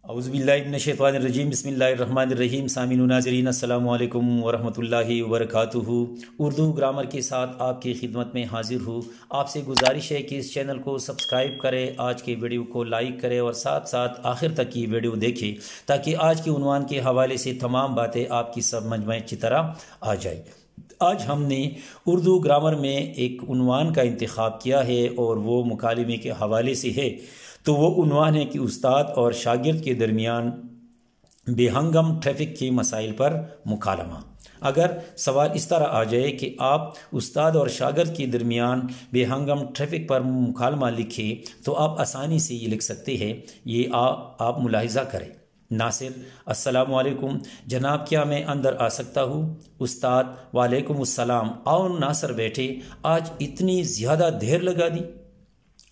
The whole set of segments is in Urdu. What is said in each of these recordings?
اعوذ باللہ من الشیطان الرجیم بسم اللہ الرحمن الرحیم سامعین و ناظرین السلام علیکم ورحمۃ اللہ وبرکاتہ۔ اردو گرامر کے ساتھ آپ کی خدمت میں حاضر ہوں۔ آپ سے گزارش ہے کہ اس چینل کو سبسکرائب کریں، آج کے ویڈیو کو لائک کریں اور ساتھ ساتھ آخر تک کی ویڈیو دیکھیں تاکہ آج کے عنوان کے حوالے سے تمام باتیں آپ کی سمجھ میں اچھی طرح آ جائے۔ آج ہم نے اردو گرامر میں ایک عنوان کا انتخاب کیا ہے اور وہ مکالمے کے حوالے سے ہے۔ تو وہ عنوان ہے کہ استاد اور شاگرد کے درمیان بے ہنگم ٹریفک کے مسائل پر مکالمہ۔ اگر سوال اس طرح آ جائے کہ آپ استاد اور شاگرد کے درمیان بے ہنگم ٹریفک پر مکالمہ لکھیں تو آپ آسانی سے یہ لکھ سکتے ہیں۔ یہ آپ ملاحظہ کریں۔ ناصر: السلام علیکم جناب، کیا میں اندر آ سکتا ہوں؟ استاد: وعلیکم السلام، آؤ ناصر بیٹھے، آج اتنی زیادہ دیر لگا دی؟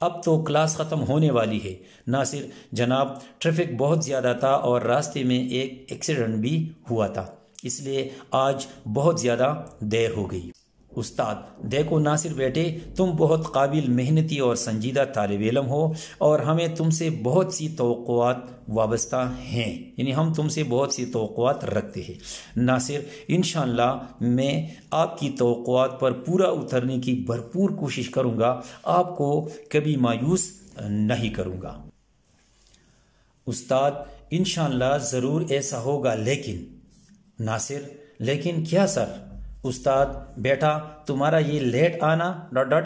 اب تو کلاس ختم ہونے والی ہے۔ ناصر: جناب ٹریفک بہت زیادہ تھا اور راستے میں ایک ایکسیڈنٹ بھی ہوا تھا، اس لیے آج بہت زیادہ دیر ہو گئی۔ استاد: دیکھو ناصر بیٹے، تم بہت قابل، محنتی اور سنجیدہ طالب علم ہو اور ہمیں تم سے بہت سی توقعات وابستہ ہیں، یعنی ہم تم سے بہت سی توقعات رکھتے ہیں۔ ناصر: انشاءاللہ میں آپ کی توقعات پر پورا اترنے کی بھرپور کوشش کروں گا، آپ کو کبھی مایوس نہیں کروں گا۔ استاد: انشاءاللہ ضرور ایسا ہوگا، لیکن… ناصر: لیکن کیا سر؟ استاد: بیٹا تمہارا یہ لیٹ آنا…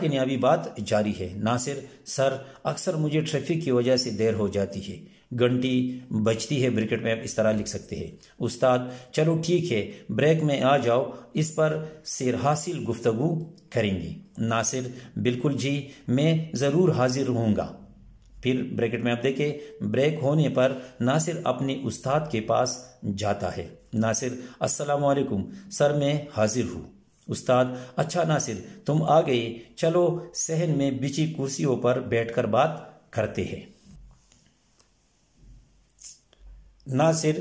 یعنی ابھی بات جاری ہے۔ ناصر: سر اکثر مجھے ٹریفک کی وجہ سے دیر ہو جاتی ہے، گھنٹی بجتی ہے، بریکٹ میں اس طرح لکھ سکتے ہیں۔ استاد: چلو ٹھیک ہے، بریک میں آ جاؤ، اس پر سیر حاصل گفتگو کریں گے۔ ناصر: بالکل جی، میں ضرور حاضر ہوں گا۔ پھر بریکٹ میں آپ دیکھیں، بریک ہونے پر ناصر اپنے استاد کے پاس جاتا ہے۔ ناصر: السلام علیکم سر، میں حاضر ہوں۔ استاد: اچھا ناصر، تم آ گئے، چلو صحن میں بچھی کرسیوں پر بیٹھ کر بات کرتے ہیں۔ ناصر: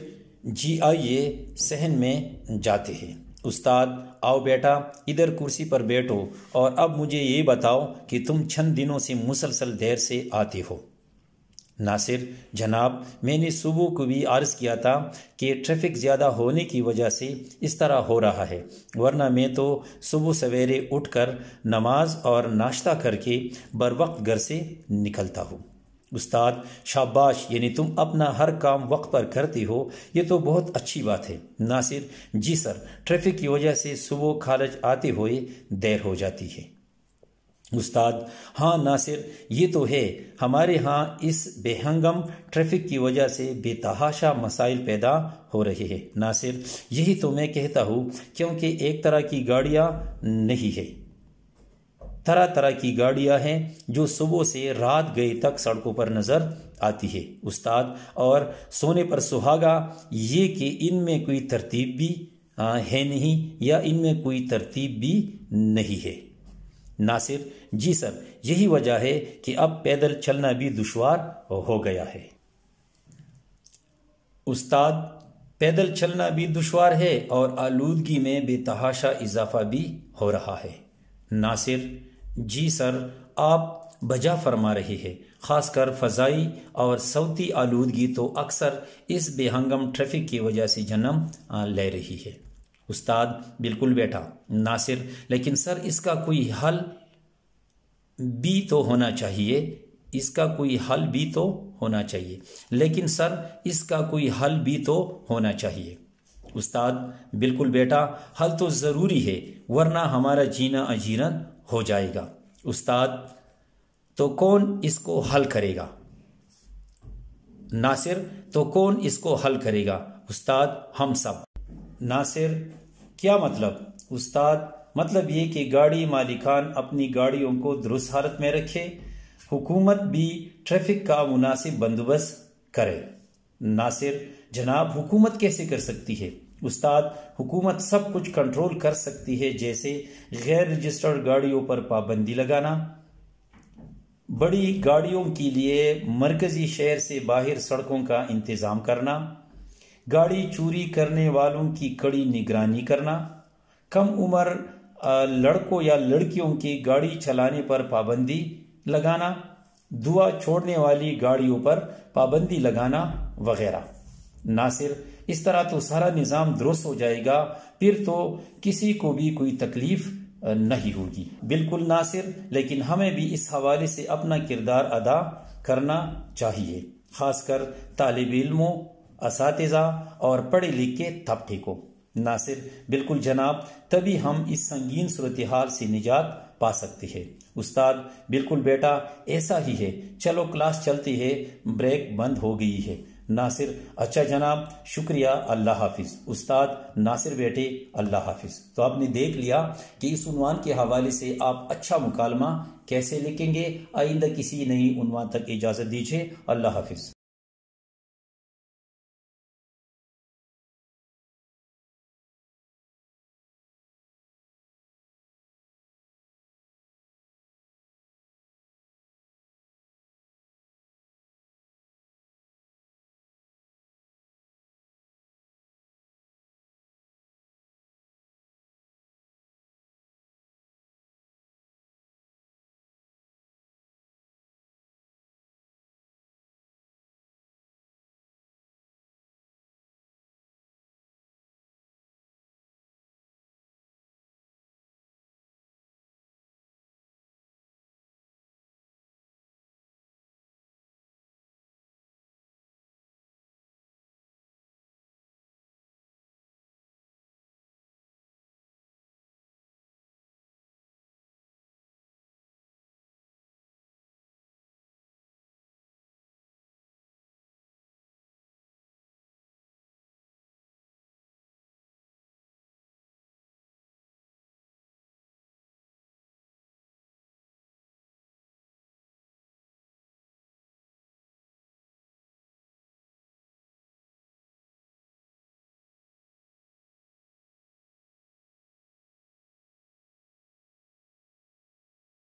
جی آئیے، صحن میں جاتے ہیں۔ استاد: آؤ بیٹا، ادھر کرسی پر بیٹھو اور اب مجھے یہ بتاؤ کہ تم چند دنوں سے مسلسل دیر سے آتے ہو۔ ناصر: جناب میں نے صبح کو بھی عرض کیا تھا کہ ٹریفک زیادہ ہونے کی وجہ سے اس طرح ہو رہا ہے، ورنہ میں تو صبح سویرے اٹھ کر نماز اور ناشتہ کر کے بروقت گھر سے نکلتا ہوں۔ استاد: شاباش، یعنی تم اپنا ہر کام وقت پر کرتے ہو، یہ تو بہت اچھی بات ہے۔ ناصر: جی سر، ٹریفک کی وجہ سے صبح کالج آتے ہوئے دیر ہو جاتی ہے۔ استاد: ہاں ناصر، یہ تو ہے، ہمارے ہاں اس بے ہنگم ٹریفک کی وجہ سے بے تحاشا مسائل پیدا ہو رہے ہیں۔ ناصر: یہی تو میں کہتا ہوں، کیونکہ ایک طرح کی گاڑیاں نہیں ہے، طرح طرح کی گاڑیاں ہیں جو صبح سے رات گئے تک سڑکوں پر نظر آتی ہے۔ استاد: اور سونے پر سہاگا، یہ کہ ان میں کوئی ترتیب بھی ہے نہیں، یا ان میں کوئی ترتیب بھی نہیں ہے۔ ناصر: جی سر، یہی وجہ ہے کہ اب پیدل چلنا بھی دشوار ہو گیا ہے۔ استاد: پیدل چلنا بھی دشوار ہے اور آلودگی میں بے تحاشا اضافہ بھی ہو رہا ہے۔ ناصر: جی سر، آپ بجا فرما رہے ہیں، خاص کر فضائی اور صوتی آلودگی تو اکثر اس بے ہنگم ٹریفک کی وجہ سے جنم لے رہی ہے۔ استاد: بالکل بیٹا۔ ناصر: لیکن سر اس کا کوئی حل بھی تو ہونا چاہیے، اس کا کوئی حل بھی تو ہونا چاہیے، لیکن سر اس کا کوئی حل بھی تو ہونا چاہیے۔ استاد: بالکل بیٹا، حل تو ضروری ہے، ورنہ ہمارا جینا اجیرن ہو جائے گا۔ استاد: تو کون اس کو حل کرے گا؟ ناصر: تو کون اس کو حل کرے گا؟ استاد: ہم سب۔ ناصر: کیا مطلب؟ استاد: مطلب یہ کہ گاڑی مالکان اپنی گاڑیوں کو درست حالت میں رکھے، حکومت بھی ٹریفک کا مناسب بندوبست کرے۔ ناصر: جناب حکومت کیسے کر سکتی ہے؟ استاد: حکومت سب کچھ کنٹرول کر سکتی ہے، جیسے غیر رجسٹرڈ گاڑیوں پر پابندی لگانا، بڑی گاڑیوں کے لیے مرکزی شہر سے باہر سڑکوں کا انتظام کرنا، گاڑی چوری کرنے والوں کی کڑی نگرانی کرنا، کم عمر لڑکوں یا لڑکیوں کی گاڑی چلانے پر پابندی لگانا، دعا چھوڑنے والی گاڑیوں پر پابندی لگانا وغیرہ۔ ناصر اس طرح تو سارا نظام درست ہو جائے گا، پھر تو کسی کو بھی کوئی تکلیف نہیں ہوگی۔ بالکل ناصر، لیکن ہمیں بھی اس حوالے سے اپنا کردار ادا کرنا چاہیے، خاص کر طالب علموں، اساتذہ اور پڑھے لکھے طبقے کو۔ ناصر: بالکل جناب، تبھی ہم اس سنگین صورتحال سے نجات پا سکتے ہیں۔ استاد: بالکل بیٹا، ایسا ہی ہے، چلو کلاس چلتی ہے، بریک بند ہو گئی ہے۔ ناصر: اچھا جناب، شکریہ، اللہ حافظ۔ استاد: ناصر بیٹے، اللہ حافظ۔ تو آپ نے دیکھ لیا کہ اس عنوان کے حوالے سے آپ اچھا مکالمہ کیسے لکھیں گے۔ آئندہ کسی نئی عنوان تک اجازت دیجیے، اللہ حافظ۔